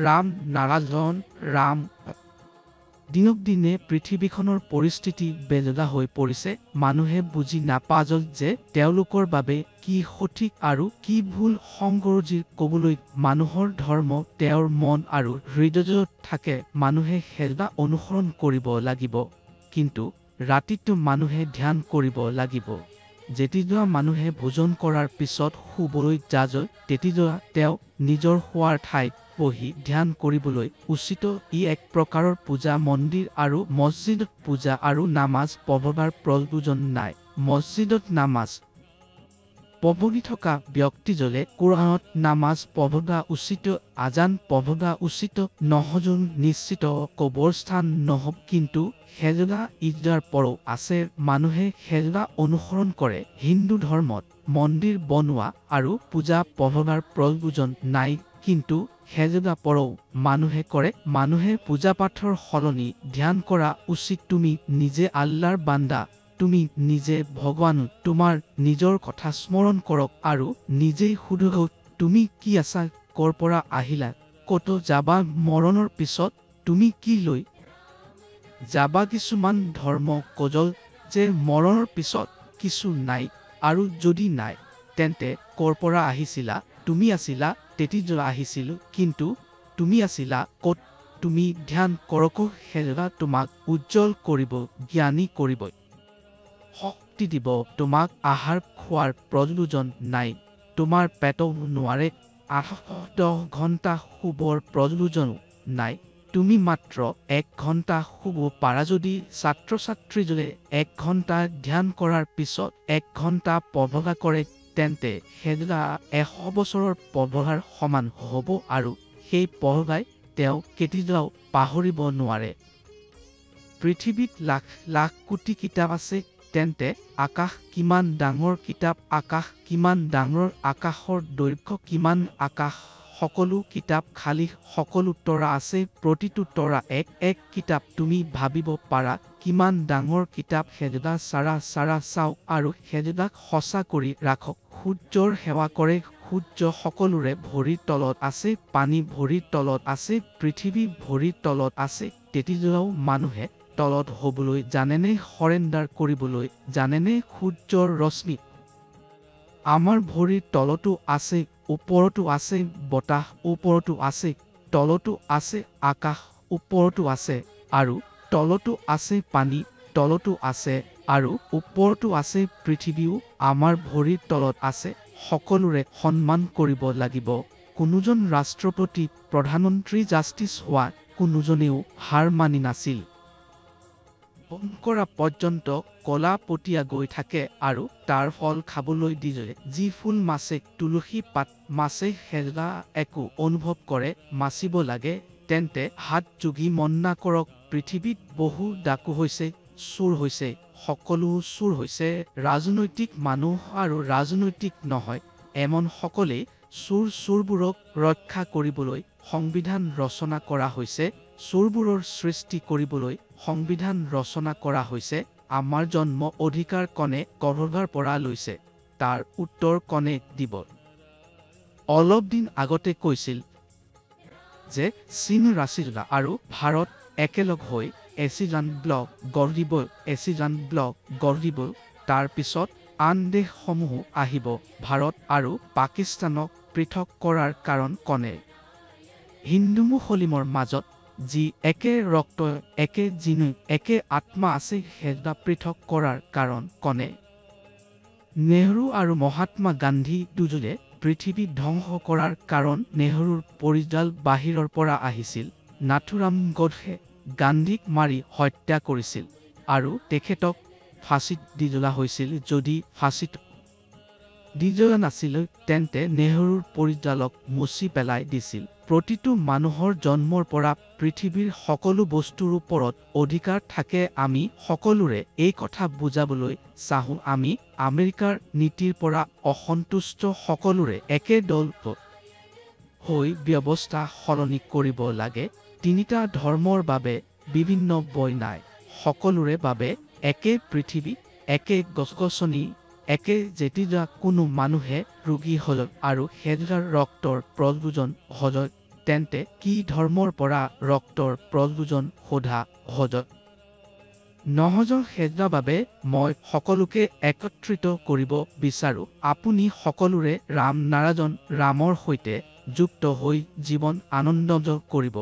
ৰাম নাৰায়ণ ৰাম। দিনক দিনে পৃথিৱীখনৰ পৰিস্থিতি বেলেগা হৈ পৰিছে। মানুহে বুজি নাপাজল যে তেওঁলোকৰ বাবে কি সঠিক আৰু কি ভুল। শংকৰজীৰ ক'বলৈ মানুহৰ ধৰ্ম তেওঁৰ মন আৰু হৃদয়ত থাকে। মানুহে সেয়া অনুসৰণ কৰিব লাগিব। কিন্তু ৰাতিটো মানুহে ধ্যান কৰিব লাগিব। যেতিয়া মানুহে ভোজন কৰাৰ পিছত শুবলৈ যায় তেতিয়া তেওঁ নিজৰ শোৱাৰ ঠাইত বহি ধ্যান কৰিবলৈ উচিত। ই এক প্ৰকাৰৰ পূজা। মন্দিৰ আৰু মছজিদত পূজা আৰু নামাজ পঢ়িবৰ প্ৰয়োজন নাই। মছজিদত নামাজ পঢ়ি থকা ব্যক্তিজনে কোৰানত নামাজ পঢ়া উচিত, আজান পঢ়া উচিত নহ'ব, নিশ্চিত কবৰস্থান নহ'ব। কিন্তু সেয়া ইজৰাৰ পৰাও আছে। মানুহে সেয়া অনুসৰণ কৰে। হিন্দু ধৰ্মত মন্দিৰ বনোৱা আৰু পূজা পঢ়িবৰ প্ৰয়োজন নাই, কিন্তু সেয়া পৰাও মানুহে কৰে। মানুহে পূজা পাঠৰ সলনি ধ্যান কৰা উচিত। তুমি নিজে আল্লাহৰ বান্দা, তুমি নিজে ভগৱান। তোমাৰ নিজৰ কথা স্মৰণ কৰক আৰু নিজেই সোধক তুমি কি আছা, ক'ৰ পৰা আহিলা, ক'ত যাবা, মৰণৰ পিছত তুমি কি লৈ যাবা। কিছুমান ধৰ্ম কয় যে মৰণৰ পিছত কিছু নাই, আৰু যদি নাই তেন্তে ক'ৰ পৰা আহিছিলা, তুমি আছিলা তেতিয়া আহিছিলো, কিন্তু তুমি আছিলা ক'ত। তুমি ধ্যান কৰক, সেয়া তোমাক উজ্জ্বল কৰিব, জ্ঞানী কৰিব, শক্তি দিব। তোমাক আহাৰ খোৱাৰ প্ৰয়োজন নাই। তোমাৰ পেটও নোৱাৰে 8-10 ঘণ্টা শুবৰ প্ৰয়োজনো নাই। তুমি মাত্ৰ 1 ঘণ্টা শুব পাৰা। যদি ছাত্ৰ-ছাত্ৰীজনে 1 ঘণ্টা ধ্যান কৰাৰ পিছত 1 ঘণ্টা পঢ়া কৰে তেন্তে সেয়া 100 বছৰৰ পঢ়াৰ সমান হ'ব, আৰু সেই পঢ়াই তেওঁ কেতিয়াও পাহৰিব নোৱাৰে। পৃথিৱীত লাখ লাখ কোটি কিতাপ আছে, তেন্তে আকাশ কিমান ডাঙৰ কিতাপ, আকাশ কিমান ডাঙৰ, আকাশৰ দৈৰ্ঘ্য কিমান, আকাশ সকলো কিতাপ খালী, সকলো তৰা আছে, প্ৰতিটো তৰা এক এক কিতাপ। তুমি ভাবিব পাৰা কিমান ডাঙৰ কিতাপ। সেয়া চাৰা চাওক আৰু সেয়াক সঁচা কৰি ৰাখক। সূৰ্যৰ সেৱা কৰে। সূৰ্য সকলোৰে ভৰিৰ তলত আছে, পানী ভৰিৰ তলত আছে, পৃথিৱী ভৰিৰ তলত আছে। তেতিয়াও মানুহে তলত হ'বলৈ জানেনে, সৰেণ্ডাৰ কৰিবলৈ জানেনে? সূৰ্যৰ ৰশ্মি আমাৰ ভৰিৰ তলতো আছে, ওপৰতো আছে, বতাহ ওপৰতো আছে, তলতো আছে, আকাশ ওপৰতো আছে আৰু তলতো আছে, পানী তলতো আছে আৰু ওপৰতো আছে, পৃথিৱীও আমাৰ ভৰিৰ তলত আছে। সকলোৰে সন্মান কৰিব লাগিব। কোনোজন ৰাষ্ট্ৰপতি, প্ৰধানমন্ত্ৰী, জাষ্টিছ হোৱা কোনোজনেও হাৰ মানি নাছিল। কৰা পৰ্যন্ত কলা পতিয়া গৈ থাকে আৰু তাৰ ফল খাবলৈ দিলে। যি ফুল মাছে তুলসী পাত মাছে সেয়া একো অনুভৱ কৰে, মাচিব লাগে তেন্তে হাত যোগী মন্না কৰক। পৃথিৱীত বহু ডাকু হৈছে, চোৰ হৈছে, সকলো চোৰ হৈছে। ৰাজনৈতিক মানুহ আৰু ৰাজনৈতিক নহয় এমন সকলেই চোৰবোৰক ৰক্ষা কৰিবলৈ সংবিধান ৰচনা কৰা হৈছে। চোৰবোৰৰ সৃষ্টি কৰিবলৈ সংবিধান ৰচনা কৰা হৈছে। আমাৰ জন্ম অধিকাৰ কোনে ক'ৰবাৰ পৰা লৈছে, তাৰ উত্তৰ কোনে দিব? অলপ দিন আগতে কৈছিল যে চীন, ৰাছিয়া আৰু ভাৰত একেলগ হৈ এছিয়ান ব্লক গঢ়িব। তাৰ পিছত আন দেশসমূহ আহিব। ভাৰত আৰু পাকিস্তানক পৃথক কৰাৰ কাৰণ কোনে? হিন্দু মুছলিমৰ মাজত যি একে ৰক্ত, একে জিন, একে আত্মা আছে, সেয়া পৃথক কৰাৰ কাৰণ কোনে? নেহৰু আৰু মহাত্মা গান্ধী দুজনে পৃথিৱী ধ্বংস কৰাৰ কাৰণ। নেহৰুৰ পৰিয়াল বাহিৰৰ পৰা আহিছিল। নাথুৰাম গডছে গান্ধীক মাৰি হত্যা কৰিছিল আৰু তেখেতক ফাঁচীত দি দিয়া হৈছিল। যদি ফাঁচীত দি দিয়া নাছিল তেন্তে নেহৰুৰ পৰিয়ালক মুচি পেলাই দিছিল। প্ৰতিটো মানুহৰ জন্মৰ পৰা পৃথিৱীৰ সকলো বস্তুৰ ওপৰত অধিকাৰ থাকে। আমি সকলোৰে এই কথা বুজাবলৈ চাওঁ। আমি আমেৰিকাৰ নীতিৰ পৰা অসন্তুষ্ট। সকলোৰে একে দল হৈ ব্যৱস্থা সলনি কৰিব লাগে। 3টা ধৰ্মৰ বাবে বিভিন্ন বই নাই। সকলোৰে বাবে একে পৃথিৱী, একে গছ-গছনি, একে। যেতিয়া কোনো মানুহে ৰোগী হ'ল আৰু সেয়াৰ ৰক্তৰ প্ৰয়োজন হ'ল তেন্তে কি ধৰ্মৰ পৰা ৰক্তৰ প্ৰয়োজন সোধা সহজ নহজৰ সেইবাবে মই সকলোকে একত্ৰিত কৰিব বিচাৰো। আপুনি সকলোৰে ৰাম নাৰাজন ৰামৰ সৈতে যুক্ত হৈ জীৱন আনন্দময় কৰিব।